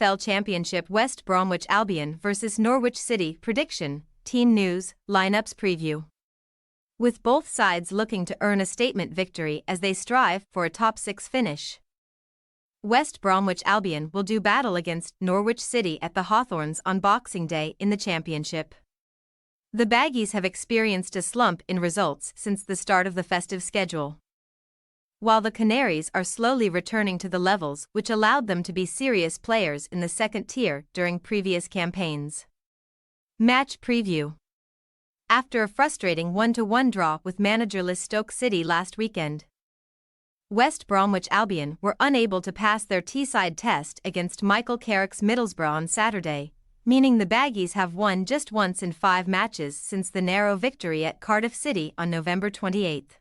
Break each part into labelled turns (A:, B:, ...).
A: EFL Championship West Bromwich Albion vs Norwich City prediction, team news, lineups preview. With both sides looking to earn a statement victory as they strive for a top 6 finish. West Bromwich Albion will do battle against Norwich City at the Hawthorns on Boxing Day in the Championship. The Baggies have experienced a slump in results since the start of the festive schedule, while the Canaries are slowly returning to the levels which allowed them to be serious players in the second tier during previous campaigns. Match preview. After a frustrating 1-1 draw with managerless Stoke City last weekend, West Bromwich Albion were unable to pass their Teesside test against Michael Carrick's Middlesbrough on Saturday, meaning the Baggies have won just once in 5 matches since the narrow victory at Cardiff City on November 28.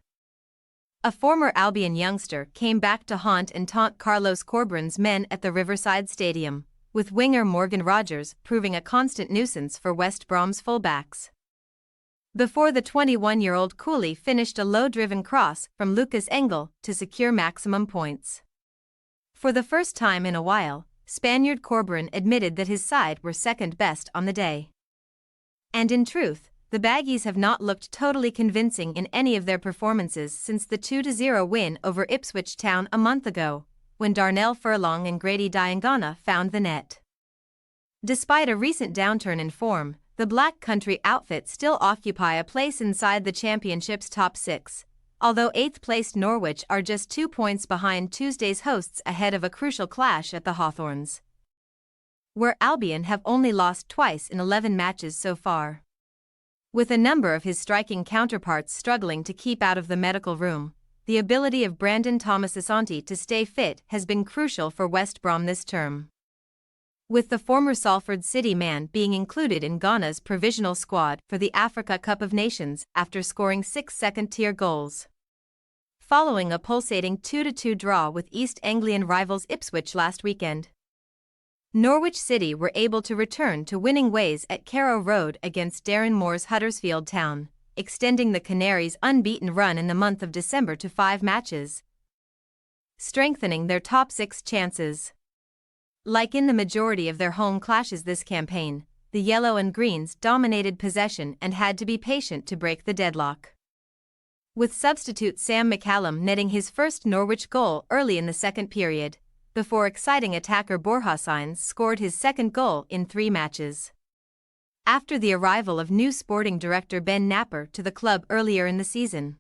A: A former Albion youngster came back to haunt and taunt Carlos Corberan's men at the Riverside Stadium, with winger Morgan Rogers proving a constant nuisance for West Brom's fullbacks. Before the 21-year-old Cooley finished a low-driven cross from Lucas Engel to secure maximum points. For the first time in a while, Spaniard Corberan admitted that his side were second best on the day. And in truth, the Baggies have not looked totally convincing in any of their performances since the 2-0 win over Ipswich Town a month ago, when Darnell Furlong and Grady Diangana found the net. Despite a recent downturn in form, the Black Country outfit still occupy a place inside the Championship's top 6, although 8th-placed Norwich are just 2 points behind Tuesday's hosts ahead of a crucial clash at the Hawthorns, where Albion have only lost twice in 11 matches so far. With a number of his striking counterparts struggling to keep out of the medical room, the ability of Brandon Thomas-Asante to stay fit has been crucial for West Brom this term, with the former Salford City man being included in Ghana's provisional squad for the Africa Cup of Nations after scoring 6 second-tier goals, following a pulsating 2-2 draw with East Anglian rivals Ipswich last weekend. Norwich City were able to return to winning ways at Carrow Road against Darren Moore's Huddersfield Town, extending the Canaries' unbeaten run in the month of December to 5 matches, strengthening their top 6 chances. Like in the majority of their home clashes this campaign, the Yellow and Greens dominated possession and had to be patient to break the deadlock, with substitute Sam McCallum netting his first Norwich goal early in the second period, before exciting attacker Borja Sainz scored his second goal in 3 matches. After the arrival of new sporting director Ben Napper to the club earlier in the season,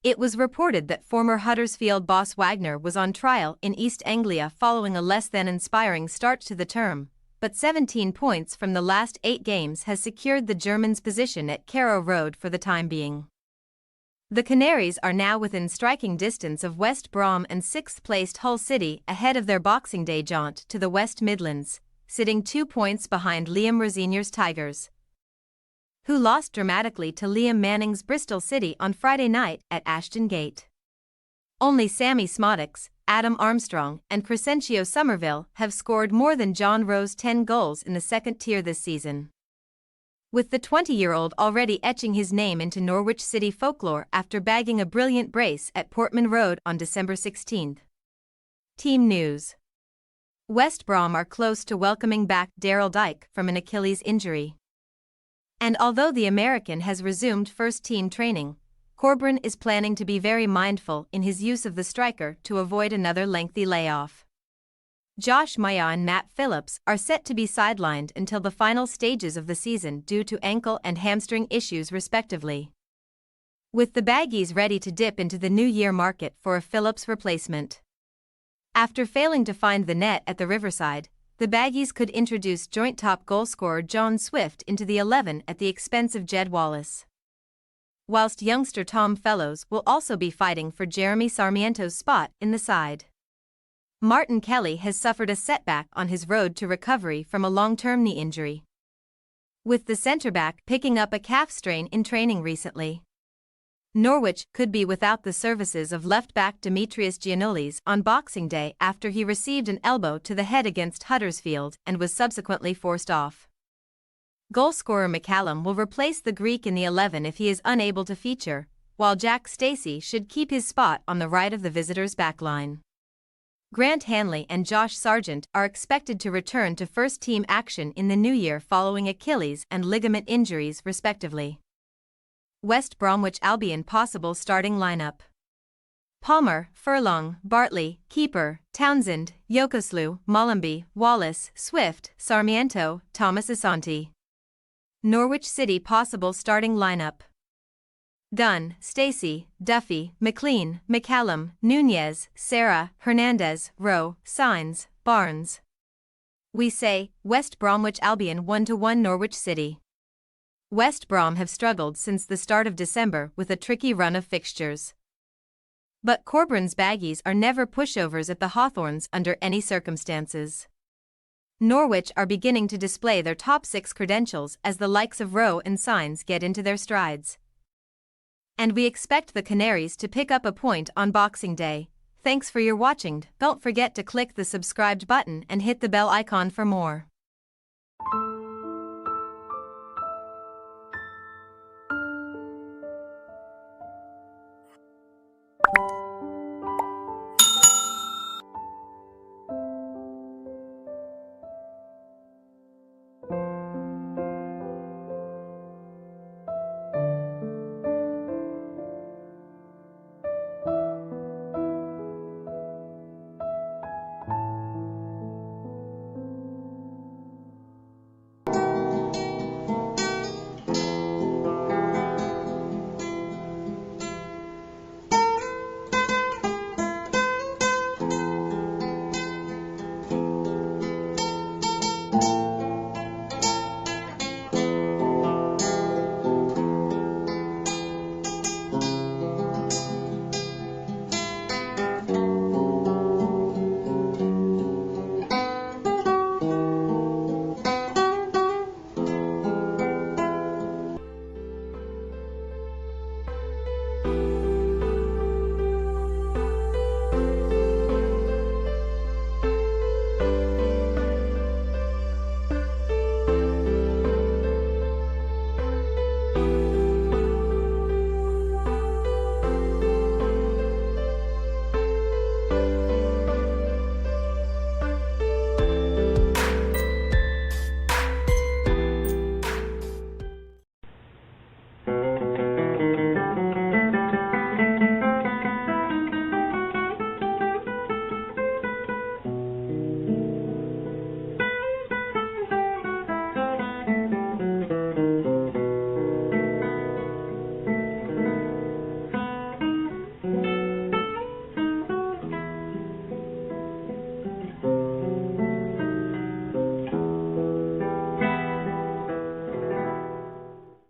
A: it was reported that former Huddersfield boss Wagner was on trial in East Anglia following a less-than-inspiring start to the term, but 17 points from the last 8 games has secured the German's position at Carrow Road for the time being. The Canaries are now within striking distance of West Brom and 6th-placed Hull City ahead of their Boxing Day jaunt to the West Midlands, sitting 2 points behind Liam Rosenior's Tigers, who lost dramatically to Liam Manning's Bristol City on Friday night at Ashton Gate. Only Sammy Smodix, Adam Armstrong and Crescencio Somerville have scored more than John Rowe's 10 goals in the second tier this season, with the 20-year-old already etching his name into Norwich City folklore after bagging a brilliant brace at Portman Road on December 16. Team news. West Brom are close to welcoming back Daryl Dike from an Achilles injury, and although the American has resumed first-team training, Corberan is planning to be very mindful in his use of the striker to avoid another lengthy layoff. Josh Maya and Matt Phillips are set to be sidelined until the final stages of the season due to ankle and hamstring issues respectively, with the Baggies ready to dip into the new year market for a Phillips replacement. After failing to find the net at the Riverside, the Baggies could introduce joint top goalscorer John Swift into the 11 at the expense of Jed Wallace, whilst youngster Tom Fellows will also be fighting for Jeremy Sarmiento's spot in the side. Martin Kelly has suffered a setback on his road to recovery from a long-term knee injury, with the centre-back picking up a calf strain in training recently. Norwich could be without the services of left-back Demetrius Giannoulis on Boxing Day after he received an elbow to the head against Huddersfield and was subsequently forced off. Goalscorer McCallum will replace the Greek in the 11 if he is unable to feature, while Jack Stacey should keep his spot on the right of the visitors' backline. Grant Hanley and Josh Sargent are expected to return to first-team action in the new year following Achilles and ligament injuries respectively. West Bromwich Albion possible starting lineup: Palmer, Furlong, Bartley, Keeper, Townsend, Yokoslu, Molumby, Wallace, Swift, Sarmiento, Thomas Asante. Norwich City possible starting lineup: Gunn, Stacey, Duffy, McLean, McCallum, Nunez, Sarah, Hernandez, Rowe, Sainz, Barnes. We say, West Bromwich Albion 1-1 Norwich City. West Brom have struggled since the start of December with a tricky run of fixtures. But Corbyn's Baggies are never pushovers at the Hawthorns under any circumstances. Norwich are beginning to display their top six credentials as the likes of Rowe and Sainz get into their strides. And we expect the Canaries to pick up a point on Boxing Day. Thanks for your watching. Don't forget to click the subscribed button and hit the bell icon for more.